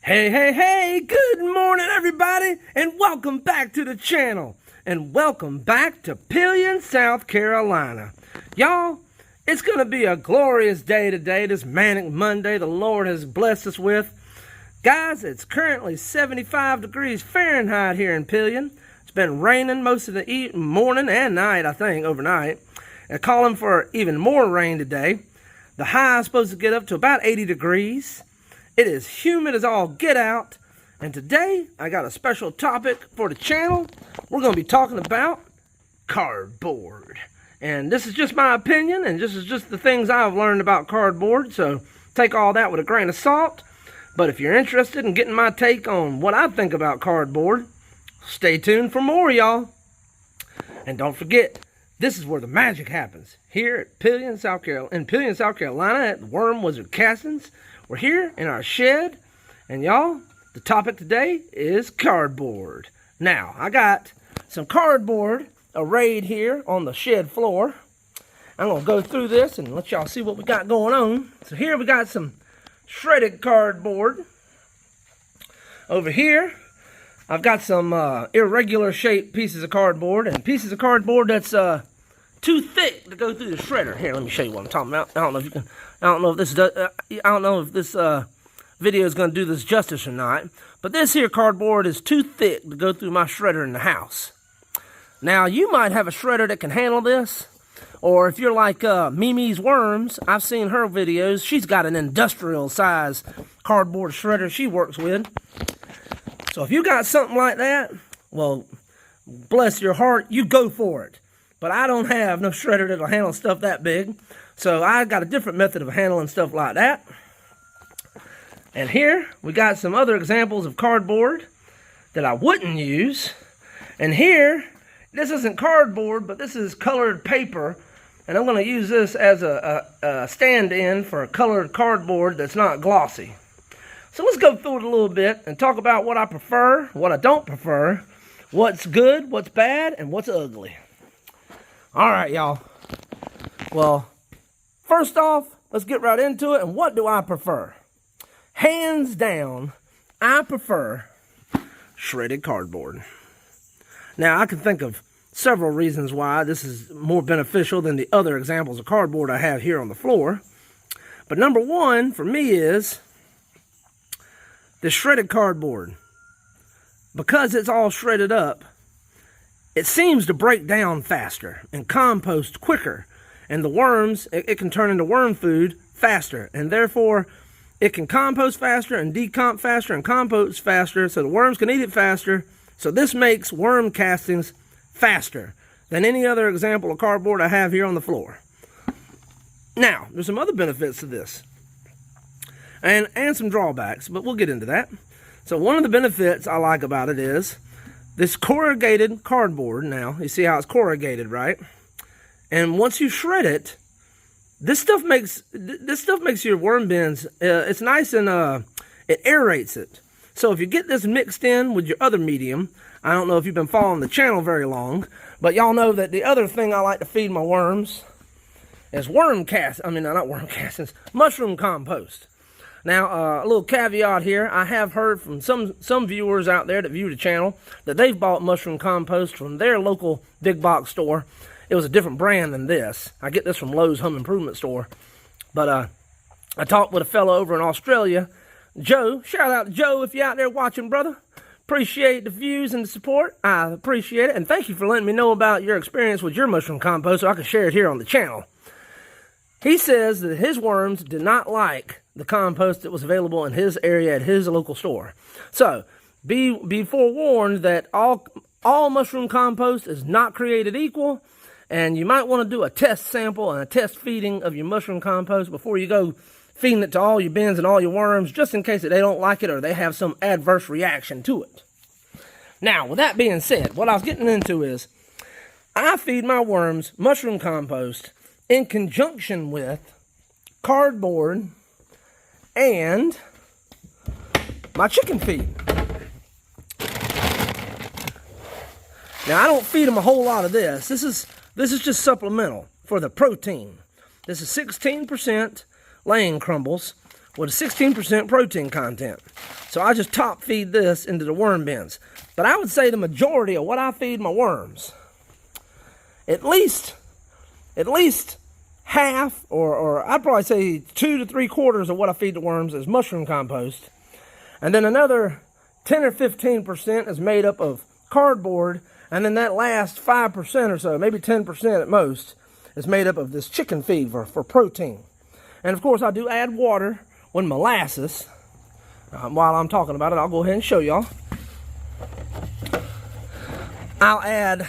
Hey, hey, hey, good morning everybody, and welcome back to the channel, and welcome back to Pelion, South Carolina. Y'all, it's going to be a glorious day today, this Manic Monday the Lord has blessed us with. Guys, it's currently 75 degrees Fahrenheit here in Pelion. It's been raining most of the morning and night, I think, overnight. And calling for even more rain today. The high is supposed to get up to about 80 degrees. It is humid as all get out. And today, I got a special topic for the channel. We're going to be talking about cardboard. And this is just my opinion, and this is just the things I've learned about cardboard. So take all that with a grain of salt. But if you're interested in getting my take on what I think about cardboard, stay tuned for more, y'all. And don't forget, this is where the magic happens. Here at Pelion, South Carolina, at Worm Wizard Castings. We're here in our shed, and y'all, the topic today is cardboard. Now, I got some cardboard arrayed here on the shed floor. I'm going to go through this and let y'all see what we got going on. So here we got some shredded cardboard. Over here, I've got some irregular shaped pieces of cardboard, and pieces of cardboard that's too thick to go through the shredder. Here, let me show you what I'm talking about. I don't know if you can. I don't know if this video is going to do this justice or not. But this here cardboard is too thick to go through my shredder in the house. Now, you might have a shredder that can handle this. Or if you're like Mimi's Worms, I've seen her videos. She's got an industrial size cardboard shredder she works with. So if you got something like that, well, bless your heart, you go for it. But I don't have no shredder that'll handle stuff that big. So I got a different method of handling stuff like that. And here we got some other examples of cardboard that I wouldn't use. And here, this isn't cardboard, but this is colored paper. And I'm going to use this as a stand-in for a colored cardboard that's not glossy. So let's go through it a little bit and talk about what I prefer, what I don't prefer, what's good, what's bad, and what's ugly. All right, y'all. Well, first off, let's get right into it. And what do I prefer? Hands down, I prefer shredded cardboard. Now, I can think of several reasons why this is more beneficial than the other examples of cardboard I have here on the floor. But number one for me is the shredded cardboard. Because it's all shredded up, it seems to break down faster and compost quicker. And the worms, it can turn into worm food faster. And therefore, it can compost faster and decomp faster and compost faster. So the worms can eat it faster. So this makes worm castings faster than any other example of cardboard I have here on the floor. Now, there's some other benefits to this. And some drawbacks, but we'll get into that. So one of the benefits I like about it is this corrugated cardboard. Now, you see how it's corrugated, right? And once you shred it, this stuff makes your worm bins, it's nice and it aerates it. So if you get this mixed in with your other medium, I don't know if you've been following the channel very long, but y'all know that the other thing I like to feed my worms is mushroom compost. Now, a little caveat here. I have heard from some viewers out there that view the channel that they've bought mushroom compost from their local big box store. It was a different brand than this. I get this from Lowe's Home Improvement Store. But I talked with a fellow over in Australia, Joe. Shout out to Joe if you're out there watching, brother. Appreciate the views and the support. I appreciate it. And thank you for letting me know about your experience with your mushroom compost so I can share it here on the channel. He says that his worms did not like the compost that was available in his area at his local store. So, be forewarned that all mushroom compost is not created equal, and you might want to do a test sample and a test feeding of your mushroom compost before you go feeding it to all your bins and all your worms, just in case that they don't like it or they have some adverse reaction to it. Now, with that being said, what I was getting into is, I feed my worms mushroom compost in conjunction with cardboard and my chicken feed. Now, I don't feed them a whole lot of this. This is just supplemental for the protein. This is 16% laying crumbles with a 16% protein content. So I just top feed this into the worm bins. But I would say the majority of what I feed my worms, at least half, or I'd probably say 2 to 3/4 of what I feed the worms is mushroom compost. And then another 10 or 15% is made up of cardboard. And then that last 5% or so, maybe 10% at most, is made up of this chicken feed for protein. And of course, I do add water with molasses. While I'm talking about it, I'll go ahead and show y'all. I'll add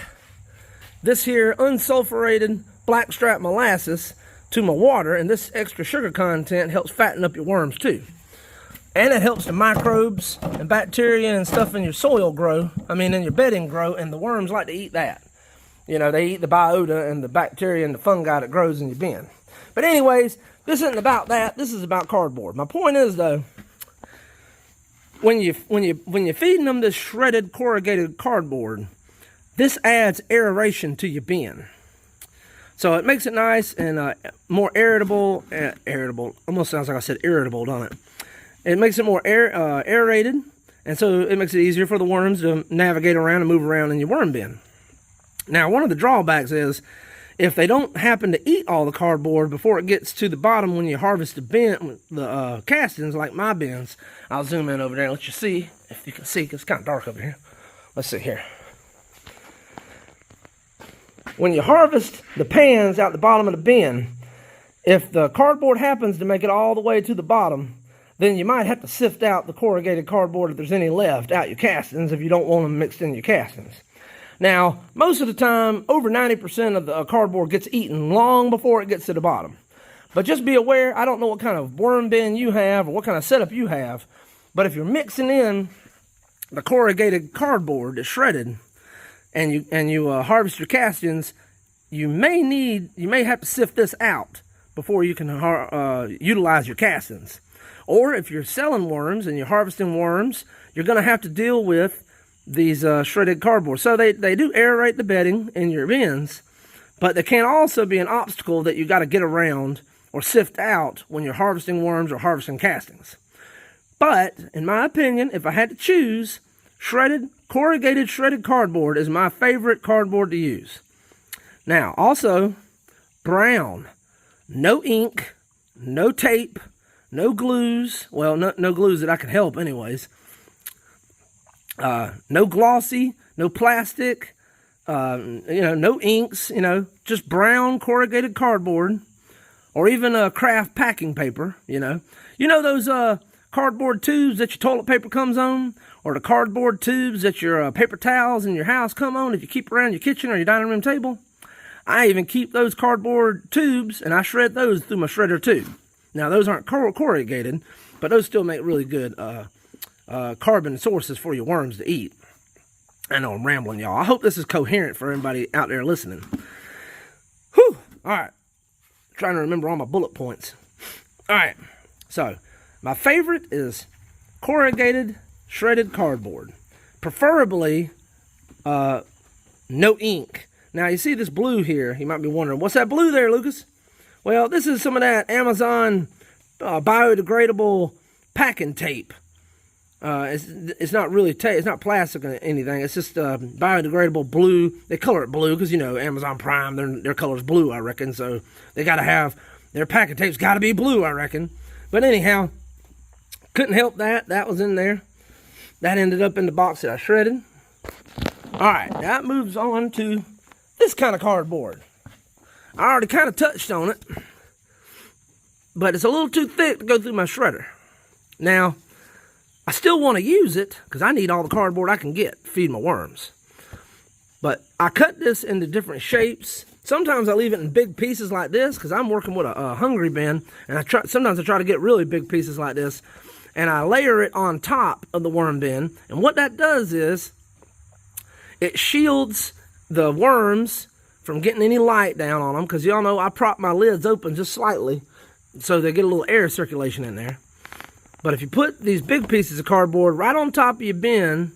this here unsulfurated blackstrap molasses to my water, and this extra sugar content helps fatten up your worms too. And it helps the microbes and bacteria and stuff in your soil grow, in your bedding grow, and the worms like to eat that. You know, they eat the biota and the bacteria and the fungi that grows in your bin. But anyways, this isn't about that. This is about cardboard. My point is, though, when you're feeding them this shredded corrugated cardboard, this adds aeration to your bin. So it makes it nice and more irritable. Almost sounds like I said irritable, doesn't it? It makes it more aerated, and so it makes it easier for the worms to navigate around and move around in your worm bin. Now, one of the drawbacks is if they don't happen to eat all the cardboard before it gets to the bottom when you harvest the castings, like my bins. I'll zoom in over there and let you see, if you can see, because it's kind of dark over here. Let's see here. When you harvest the pans out the bottom of the bin, if the cardboard happens to make it all the way to the bottom, then you might have to sift out the corrugated cardboard if there's any left out your castings if you don't want them mixed in your castings. Now, most of the time, over 90% of the cardboard gets eaten long before it gets to the bottom. But just be aware, I don't know what kind of worm bin you have or what kind of setup you have, but if you're mixing in the corrugated cardboard that's shredded and you harvest your castings, you may have to sift this out before you can utilize your castings. Or if you're selling worms and you're harvesting worms, you're going to have to deal with these shredded cardboard. So they do aerate the bedding in your bins, but they can also be an obstacle that you got to get around or sift out when you're harvesting worms or harvesting castings. But in my opinion, if I had to choose, corrugated shredded cardboard is my favorite cardboard to use. Now, also, brown, no ink, no tape, no glues. Well, no glues that I can help anyways. No glossy, no plastic, no inks, just brown corrugated cardboard, or even craft packing paper, those cardboard tubes that your toilet paper comes on, or the cardboard tubes that your paper towels in your house come on that you keep around your kitchen or your dining room table. I even keep those cardboard tubes, and I shred those through my shredder too. Now, those aren't corrugated, but those still make really good carbon sources for your worms to eat. I know I'm rambling, y'all. I hope this is coherent for everybody out there listening. Whew. All right. Trying to remember all my bullet points. All right. So, my favorite is corrugated shredded cardboard. Preferably, no ink. Now, you see this blue here. You might be wondering, what's that blue there, Lucas? Well, this is some of that Amazon biodegradable packing tape. It's not really tape. It's not plastic or anything. It's just biodegradable blue. They color it blue because, Amazon Prime, their color's blue, I reckon. So they got to have, their packing tape's got to be blue, I reckon. But anyhow, couldn't help that. That was in there. That ended up in the box that I shredded. All right, that moves on to this kind of cardboard. I already kind of touched on it, but it's a little too thick to go through my shredder. Now, I still want to use it because I need all the cardboard I can get to feed my worms. But I cut this into different shapes. Sometimes I leave it in big pieces like this because I'm working with a hungry bin, and sometimes I try to get really big pieces like this, and I layer it on top of the worm bin. And what that does is it shields the worms from getting any light down on them, because y'all know I prop my lids open just slightly so they get a little air circulation in there. But if you put these big pieces of cardboard right on top of your bin,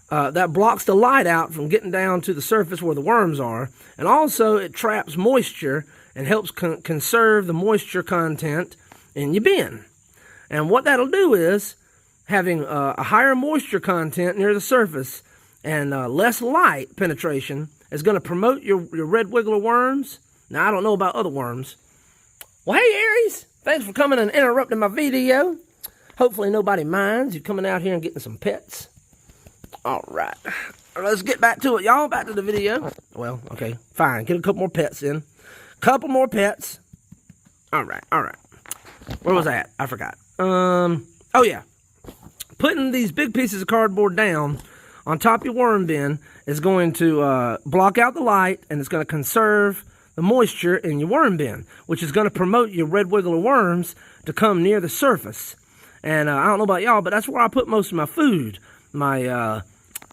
that blocks the light out from getting down to the surface where the worms are. And also it traps moisture and helps conserve the moisture content in your bin. And what that'll do is, having a higher moisture content near the surface and less light penetration is going to promote your red wiggler worms. Now, I don't know about other worms. Well, hey, Aries, thanks for coming and interrupting my video. Hopefully nobody minds you coming out here and getting some pets. All right, let's get back to it, y'all. Back to the video. Well, okay, fine. Get a couple more pets in. Couple more pets. All right. Where was I at? I forgot. Oh, yeah. Putting these big pieces of cardboard down on top of your worm bin is going to block out the light, and it's going to conserve the moisture in your worm bin, which is going to promote your red wiggler worms to come near the surface. And I don't know about y'all, but that's where I put most of my food. My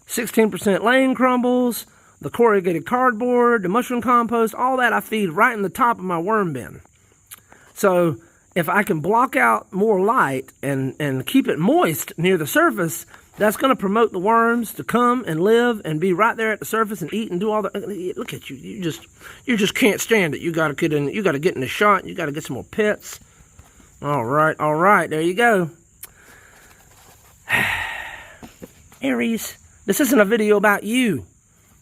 16% lane crumbles, the corrugated cardboard, the mushroom compost, all that I feed right in the top of my worm bin. So if I can block out more light and keep it moist near the surface, that's going to promote the worms to come and live and be right there at the surface and eat and do all the. Look at you! You just can't stand it. You got to get in. You got to get in the shot. You got to get some more pets. All right. There you go. Aries, this isn't a video about you.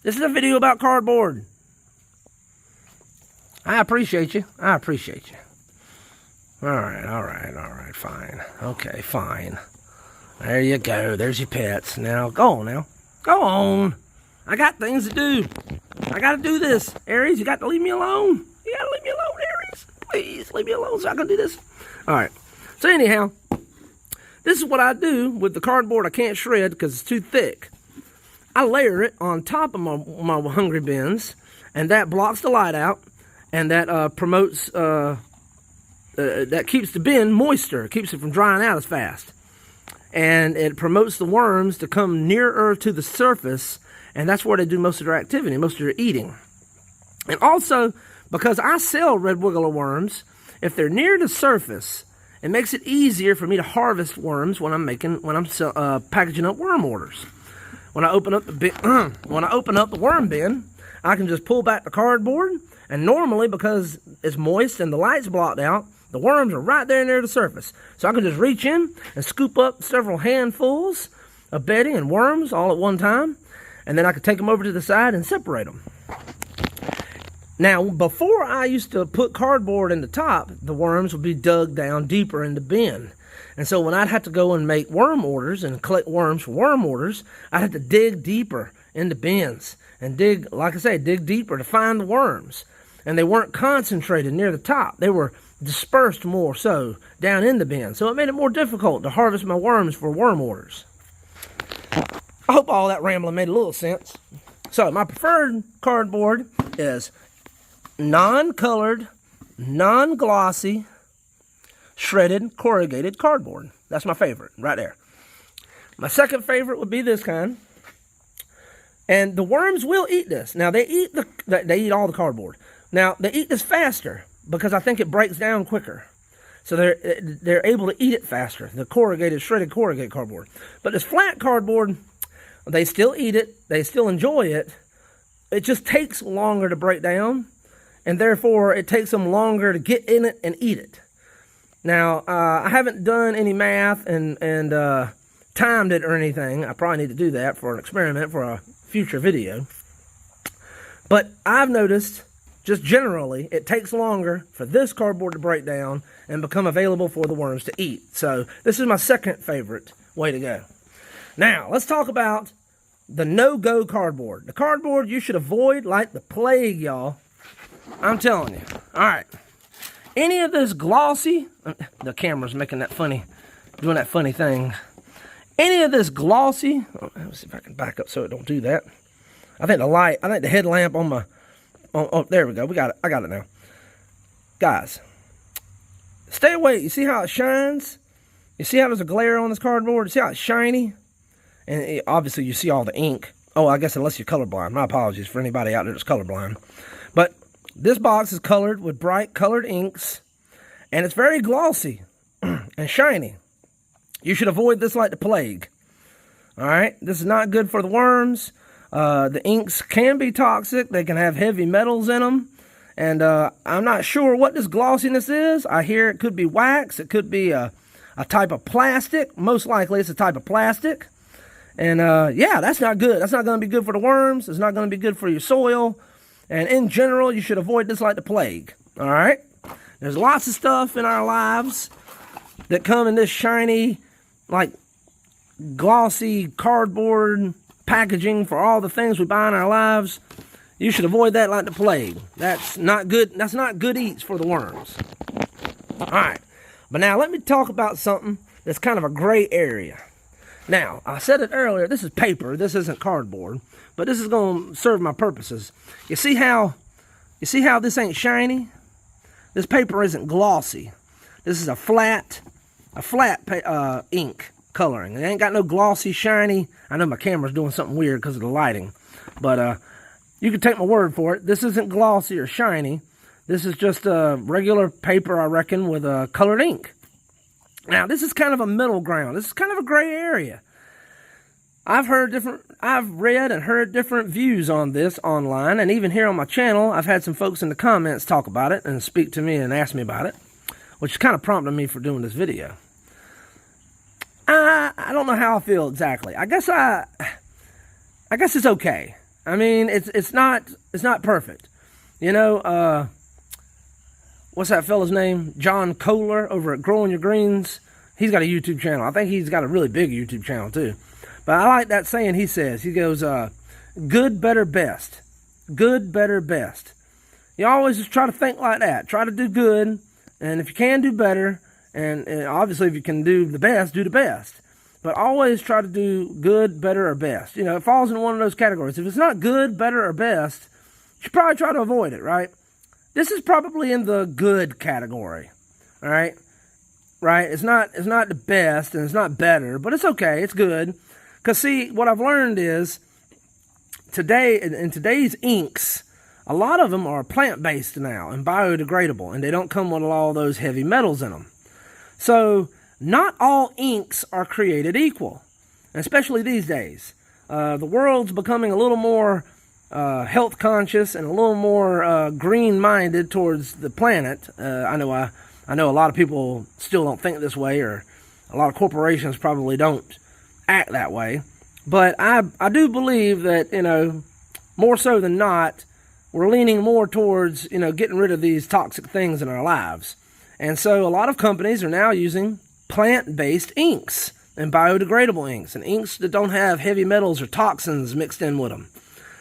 This is a video about cardboard. I appreciate you. All right, fine. Okay, fine. There you go. There's your pets. Now, go on now. Go on. I got things to do. I got to do this. Aries, you got to leave me alone. You got to leave me alone, Aries. Please, leave me alone so I can do this. All right. So anyhow, this is what I do with the cardboard I can't shred because it's too thick. I layer it on top of my hungry bins, and that blocks the light out, and that promotes... that keeps the bin moister, keeps it from drying out as fast. And it promotes the worms to come nearer to the surface, and that's where they do most of their activity, most of their eating. And also, because I sell red wiggler worms, if they're near the surface, it makes it easier for me to harvest worms when I'm packaging up worm orders. When I open up the worm bin, I can just pull back the cardboard, and normally, because it's moist and the light's blocked out, the worms are right there near the surface. So I can just reach in and scoop up several handfuls of bedding and worms all at one time, and then I can take them over to the side and separate them. Now, before I used to put cardboard in the top, the worms would be dug down deeper in the bin. And so when I'd have to go and make worm orders and collect worms for worm orders, I'd have to dig deeper into bins and dig deeper to find the worms. And they weren't concentrated near the top. They were dispersed more so down in the bin. So it made it more difficult to harvest my worms for worm orders. I hope all that rambling made a little sense. So my preferred cardboard is non-colored, non-glossy, shredded, corrugated cardboard. That's my favorite right there. My second favorite would be this kind. And the worms will eat this. Now they eat all the cardboard. Now they eat this faster because I think it breaks down quicker. So they're able to eat it faster, the shredded corrugated cardboard. But this flat cardboard, they still eat it, they still enjoy it. It just takes longer to break down, and therefore it takes them longer to get in it and eat it. Now, I haven't done any math and timed it or anything. I probably need to do that for an experiment for a future video. But I've noticed, just generally, it takes longer for this cardboard to break down and become available for the worms to eat. So this is my second favorite way to go. Now, let's talk about the no-go cardboard. The cardboard you should avoid like the plague, y'all. I'm telling you. All right. Any of this glossy, the camera's making that funny, doing that funny thing. Any of this glossy, let's see if I can back up so it don't do that. I think the headlamp on my, oh, there we go. We got it. I got it now. Guys, stay away. You see how it shines? You see how there's a glare on this cardboard? You see how it's shiny? And obviously you see all the ink. Oh, I guess unless you're colorblind. My apologies for anybody out there that's colorblind. But this box is colored with bright colored inks, and it's very glossy and shiny. You should avoid this like the plague. All right? This is not good for the worms. The inks can be toxic. They can have heavy metals in them. And I'm not sure what this glossiness is. I hear it could be wax. It could be a a type of plastic. Most likely it's a type of plastic. And yeah, that's not good. That's not going to be good for the worms. It's not going to be good for your soil. And in general, you should avoid this like the plague. All right? There's lots of stuff in our lives that come in this shiny, like glossy cardboard packaging for all the things we buy in our lives. You should avoid that like the plague. That's not good. That's not good eats for the worms. All right. But now let me talk about something that's kind of a gray area. Now, I said it earlier, this is paper, this isn't cardboard, but this is going to serve my purposes. You see how this ain't shiny? This paper isn't glossy. This is a flat ink coloring. It ain't got no glossy, shiny. I know my camera's doing something weird because of the lighting, but you can take my word for it. This isn't glossy or shiny. This is just a regular paper, I reckon, with a colored ink. Now, this is kind of a middle ground. This is kind of a gray area. I've read and heard different views on this online, and even here on my channel, I've had some folks in the comments talk about it and speak to me and ask me about it, which kind of prompted me for doing this video. I don't know how I feel exactly. I guess it's okay. I mean, it's not perfect. You know, what's that fella's name? John Kohler over at Growing Your Greens. He's got a YouTube channel. I think he's got a really big YouTube channel too. But I like that saying he says. He goes, good, better, best. Good, better, best. You always just try to think like that. Try to do good. And if you can do better, and obviously if you can do the best, do the best. But always try to do good, better, or best. You know, it falls in one of those categories. If it's not good, better, or best, you should probably try to avoid it, right? This is probably in the good category, all right? Right? It's not the best, and it's not better, but it's okay. It's good. Because, see, what I've learned is, in today's inks, a lot of them are plant-based now and biodegradable, and they don't come with all those heavy metals in them. So, not all inks are created equal, especially these days. The world's becoming a little more health conscious and a little more green-minded towards the planet. I know a lot of people still don't think this way, or a lot of corporations probably don't act that way. But I do believe that, you know, more so than not, we're leaning more towards, you know, getting rid of these toxic things in our lives. And so a lot of companies are now using plant-based inks and biodegradable inks and inks that don't have heavy metals or toxins mixed in with them.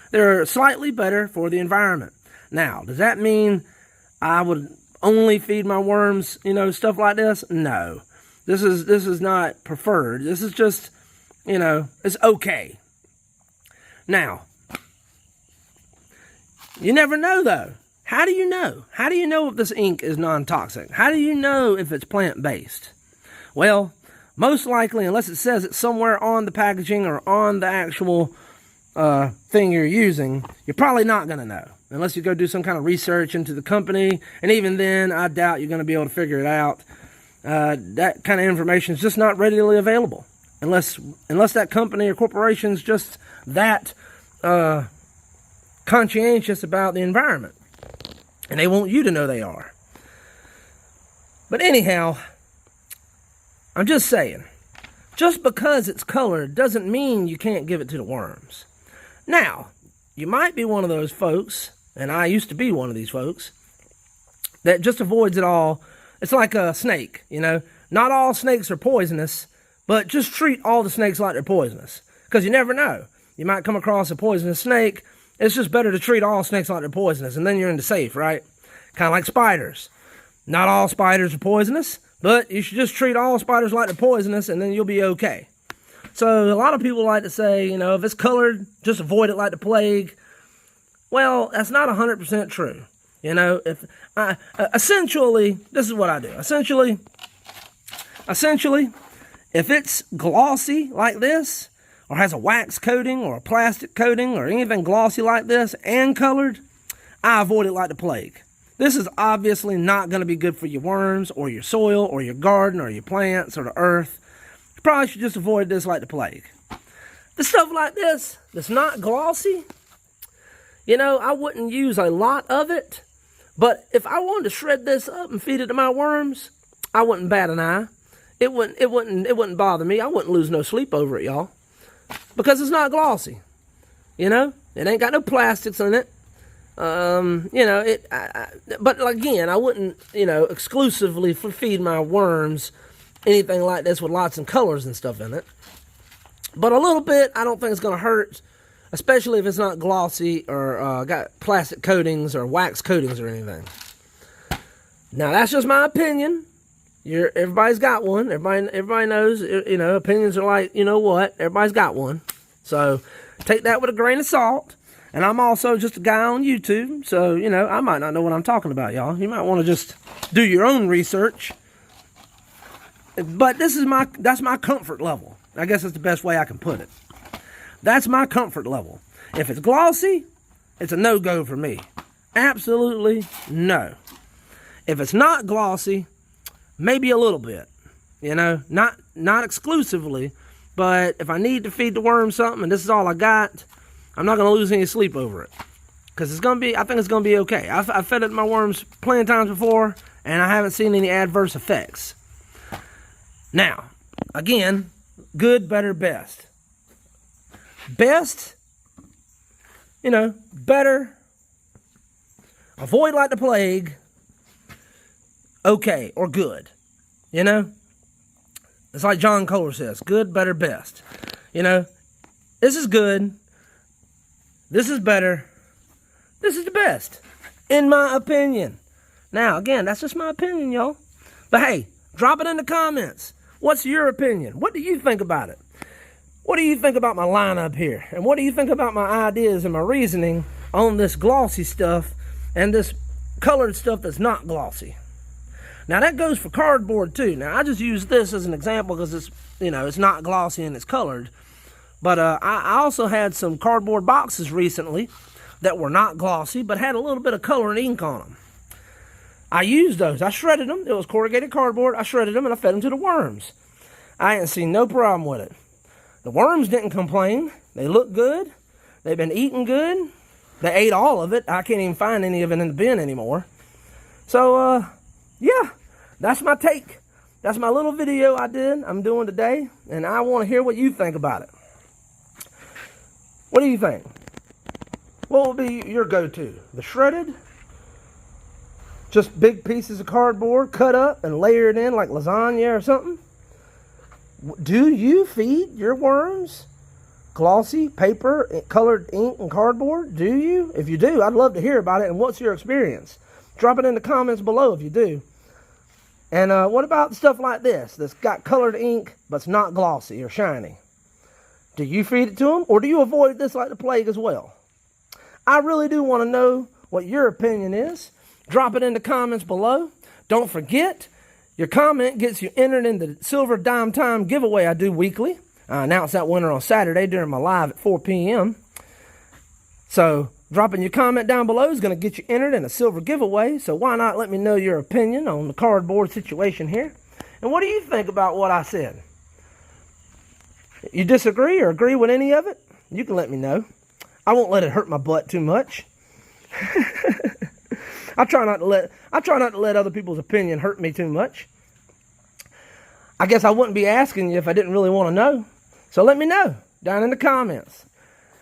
They're slightly better for the environment. Now, does that mean I would only feed my worms, you know, stuff like this? No. This is not preferred. This is just, you know, it's okay. Now, you never know though. How do you know? How do you know if this ink is non-toxic? How do you know if it's plant-based? Well, most likely, unless it says it somewhere on the packaging or on the actual thing you're using, you're probably not going to know. Unless you go do some kind of research into the company. And even then, I doubt you're going to be able to figure it out. That kind of information is just not readily available. Unless that company or corporation is just that conscientious about the environment. And they want you to know they are. But anyhow, I'm just saying, just because it's colored doesn't mean you can't give it to the worms. Now, you might be one of those folks, and I used to be one of these folks, that just avoids it all. It's like a snake, you know. Not all snakes are poisonous, but just treat all the snakes like they're poisonous. Because you never know. You might come across a poisonous snake. It's just better to treat all snakes like they're poisonous, and then you're in the safe, right? Kind of like spiders. Not all spiders are poisonous, but you should just treat all spiders like they're poisonous, and then you'll be okay. So a lot of people like to say, you know, if it's colored, just avoid it like the plague. Well, that's not 100% true. You know, if essentially, this is what I do. Essentially, if it's glossy like this, or has a wax coating or a plastic coating or anything glossy like this and colored, I avoid it like the plague. This is obviously not going to be good for your worms or your soil or your garden or your plants or the earth. You probably should just avoid this like the plague. The stuff like this that's not glossy, you know, I wouldn't use a lot of it. But if I wanted to shred this up and feed it to my worms, I wouldn't bat an eye. it wouldn't bother me. I wouldn't lose no sleep over it, y'all, because it's not glossy. You know, it ain't got no plastics in it. You know, but again, I wouldn't, you know, exclusively feed my worms anything like this with lots of colors and stuff in it. But a little bit, I don't think it's going to hurt, especially if it's not glossy or got plastic coatings or wax coatings or anything. Now, that's just my opinion. Everybody's got one. Everybody knows, you know, opinions are like, you know what, everybody's got one. So take that with a grain of salt. And I'm also just a guy on YouTube, so, you know, I might not know what I'm talking about, y'all. You might want to just do your own research. But that's my comfort level. I guess that's the best way I can put it. That's my comfort level. If it's glossy, it's a no-go for me. Absolutely no. If it's not glossy, maybe a little bit. You know, not exclusively, but if I need to feed the worm something and this is all I got, I'm not going to lose any sleep over it. Because I think it's going to be okay. I've fed it to my worms plenty of times before, and I haven't seen any adverse effects. Now, again, good, better, best. Best, you know, better, avoid like the plague, okay, or good. You know? It's like John Kohler says, good, better, best. You know, this is good. This is better. This is the best, in my opinion. Now, again, that's just my opinion, y'all. But hey, drop it in the comments. What's your opinion? What do you think about it? What do you think about my lineup here? And what do you think about my ideas and my reasoning on this glossy stuff and this colored stuff that's not glossy? Now, that goes for cardboard, too. Now, I just use this as an example because it's, you know, it's not glossy and it's colored. But I also had some cardboard boxes recently that were not glossy, but had a little bit of color and ink on them. I used those. I shredded them. It was corrugated cardboard. I shredded them, and I fed them to the worms. I ain't seen no problem with it. The worms didn't complain. They look good. They've been eating good. They ate all of it. I can't even find any of it in the bin anymore. So, yeah, that's my take. That's my little video I'm doing today, and I want to hear what you think about it. What do you think? What will be your go-to? The shredded? Just big pieces of cardboard cut up and layered in like lasagna or something? Do you feed your worms glossy paper, colored ink, and cardboard? Do you? If you do, I'd love to hear about it. And what's your experience? Drop it in the comments below if you do. And what about stuff like this that's got colored ink but it's not glossy or shiny? Do you feed it to them, or do you avoid this like the plague as well? I really do want to know what your opinion is. Drop it in the comments below. Don't forget, your comment gets you entered in the Silver Dime Time giveaway I do weekly. I announce that winner on Saturday during my live at 4 p.m. So dropping your comment down below is going to get you entered in a silver giveaway. So why not let me know your opinion on the cardboard situation here? And what do you think about what I said? You disagree or agree with any of it? You can let me know. I won't let it hurt my butt too much. I try not to let other people's opinion hurt me too much. I guess I wouldn't be asking you if I didn't really want to know. So let me know down in the comments.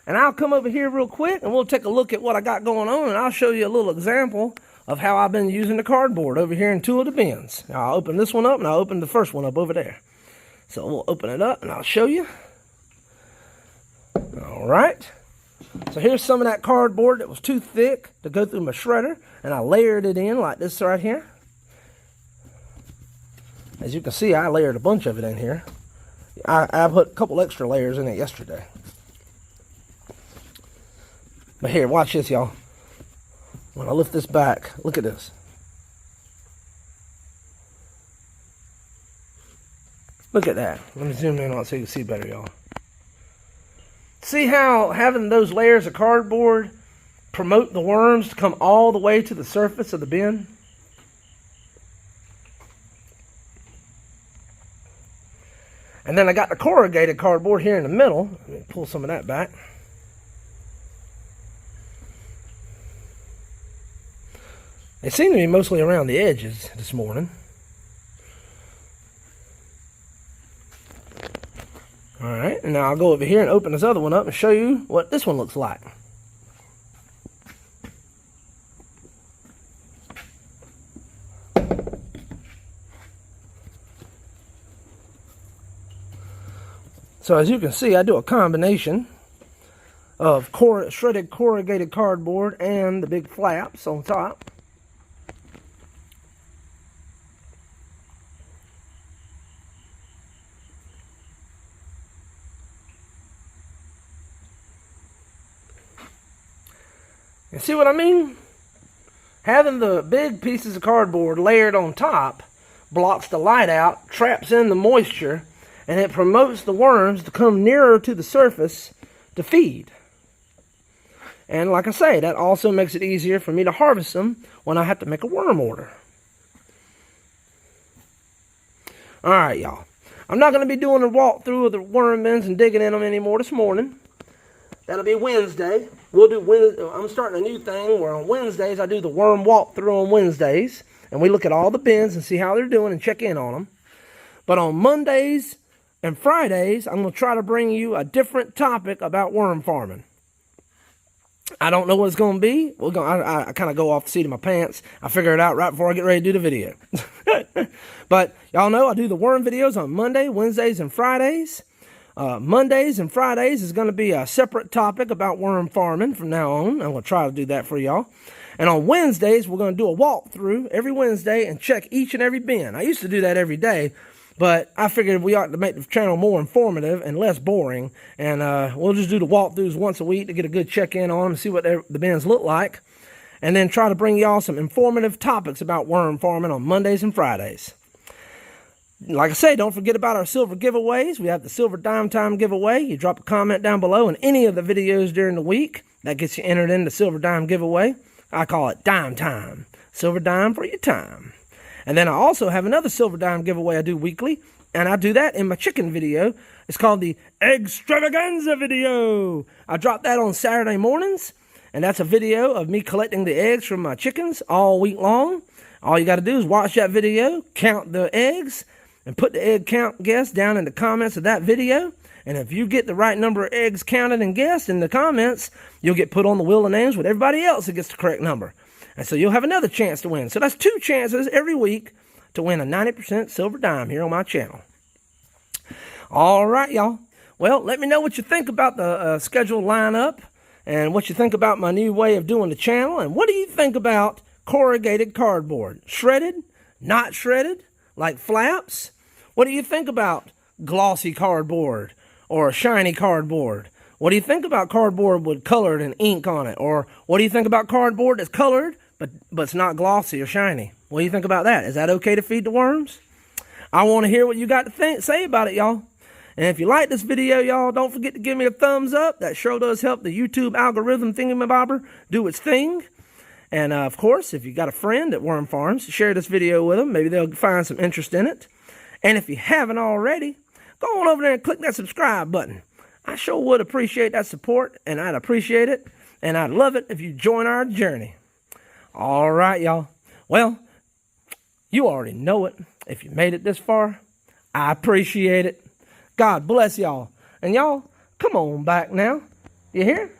And I'll come over here real quick and we'll take a look at what I got going on, and I'll show you a little example of how I've been using the cardboard over here in two of the bins. Now, I'll open this one up and I'll open the first one up over there. So we'll open it up and I'll show you. All right. So here's some of that cardboard that was too thick to go through my shredder, and I layered it in like this right here. As you can see, I layered a bunch of it in here. I put a couple extra layers in it yesterday. But here, watch this, y'all. When I lift this back, look at this. Look at that. Let me zoom in on it so you can see better, y'all. See how having those layers of cardboard promote the worms to come all the way to the surface of the bin? And then I got the corrugated cardboard here in the middle. Let me pull some of that back. They seem to be mostly around the edges this morning. All right, and now I'll go over here and open this other one up and show you what this one looks like. So as you can see, I do a combination of shredded corrugated cardboard and the big flaps on top. You see what I mean? Having the big pieces of cardboard layered on top blocks the light out, traps in the moisture, and it promotes the worms to come nearer to the surface to feed. And like I say, that also makes it easier for me to harvest them when I have to make a worm order. Alright, y'all. I'm not going to be doing a walkthrough of the worm bins and digging in them anymore this morning. That'll be Wednesday. I'm starting a new thing where on Wednesdays I do the worm walkthrough on Wednesdays. And we look at all the bins and see how they're doing and check in on them. But on Mondays and Fridays, I'm going to try to bring you a different topic about worm farming. I don't know what it's going to be. I kind of go off the seat of my pants. I figure it out right before I get ready to do the video. But y'all know I do the worm videos on Monday, Wednesdays, and Fridays. Mondays and Fridays is going to be a separate topic about worm farming from now on. I'm going to try to do that for y'all. And on Wednesdays, we're going to do a walkthrough every Wednesday and check each and every bin. I used to do that every day. But I figured we ought to make the channel more informative and less boring. And we'll just do the walkthroughs once a week to get a good check-in on them and see what the bins look like. And then try to bring y'all some informative topics about worm farming on Mondays and Fridays. Like I say, don't forget about our silver giveaways. We have the Silver Dime Time giveaway. You drop a comment down below in any of the videos during the week. That gets you entered in the Silver Dime giveaway. I call it Dime Time. Silver dime for your time. And then I also have another Silver Dime giveaway I do weekly, and I do that in my chicken video. It's called the Extravaganza video. I drop that on Saturday mornings, and that's a video of me collecting the eggs from my chickens all week long. All you got to do is watch that video, count the eggs, and put the egg count guess down in the comments of that video. And if you get the right number of eggs counted and guessed in the comments, you'll get put on the wheel of names with everybody else that gets the correct number. And so you'll have another chance to win. So that's 2 chances every week to win a 90% silver dime here on my channel. All right, y'all. Well, let me know what you think about the scheduled lineup and what you think about my new way of doing the channel. And what do you think about corrugated cardboard? Shredded? Not shredded? Like flaps? What do you think about glossy cardboard or shiny cardboard? What do you think about cardboard with colored and ink on it? Or what do you think about cardboard that's colored but it's not glossy or shiny? What do you think about that? Is that okay to feed the worms? I want to hear what you got to say about it, y'all. And if you like this video, y'all, don't forget to give me a thumbs up. That sure does help the YouTube algorithm thingamabobber do its thing. And, of course, if you got a friend at Worm Farms, share this video with them. Maybe they'll find some interest in it. And if you haven't already, go on over there and click that subscribe button. I sure would appreciate that support, and I'd appreciate it. And I'd love it if you join our journey. All right, y'all. Well, you already know it. If you made it this far, I appreciate it. God bless y'all. And y'all, come on back now. You hear?